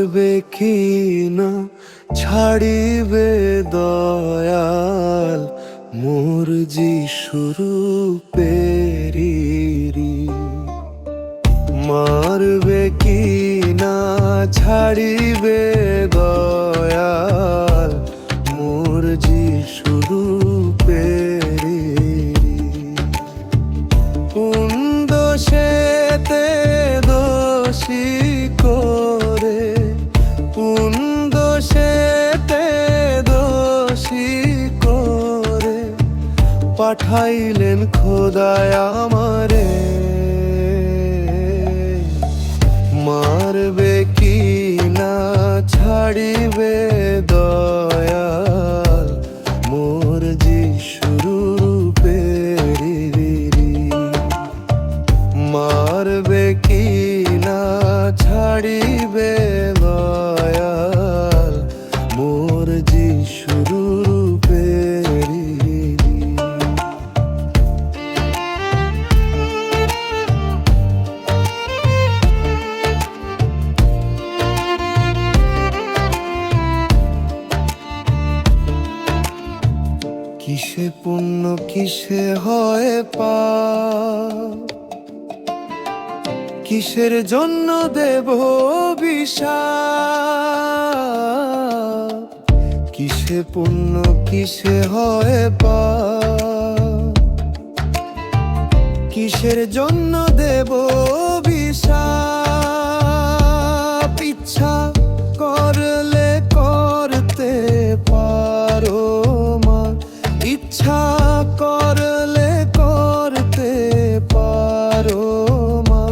মারবে কি না ছাড়িবে দয়াল মোর যিশুর পেরিরি। মারবে কি না ছাড়িবে দয়াল মোর যিশুর পেরিরি। কোন দোষেতে দোষী করে, কোন দোষেতে দোষী করে পাঠাইলেন খোদায় আমারে। মারবে কি না ছাড়িবে দয়াল মোর যিশুর পেরিরি। মারবে কি না ছাড়িবে দয়াল মোর যিশুর পেরিরি। কিসে পুণ্য কিসে হয় পাপ, কিসের জন্য দেব অভিশাপ। কিসে পুণ্য কিসে হয় পাপ, কিসের জন্য দেব অভিশাপ। ইচ্ছা করলে করতে পারো মা, ইচ্ছা করলে করতে পারো মা।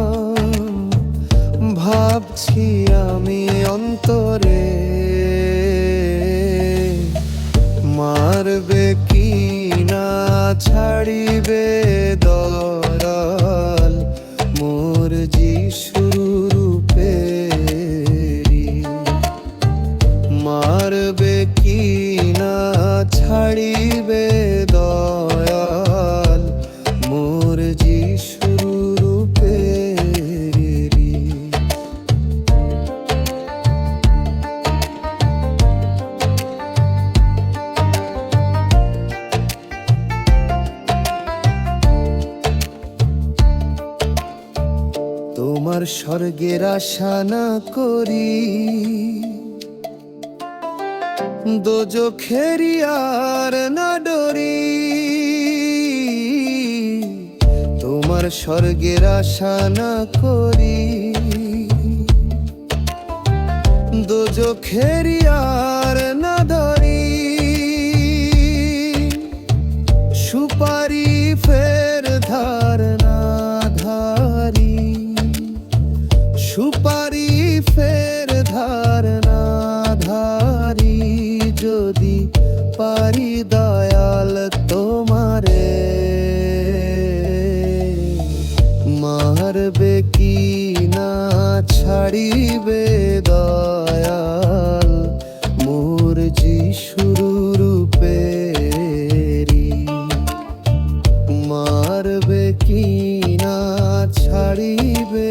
ভাবছি আমি অন্তরে, মারবে কি না ছাড়িবে দয়াল মোর যিশুর পেরি। মারবে কি না ছাড়িবে দয়াল মোর যিশুর পেরি। তোমার স্বর্গের আশা না করি, দোজখেরি আর না ডরি। তোমার স্বর্গের আশা না করি, দোজখেরি আর না ধরি। সুপারি ফের ধার না ধারি, সুপারি ফের ধার না ধারি। যদি পারি দয়াল তোমারে, মারবে কি না ছাড়িবে দয়াল মোর যিশুর পেরি। মারবে কি না ছাড়িবে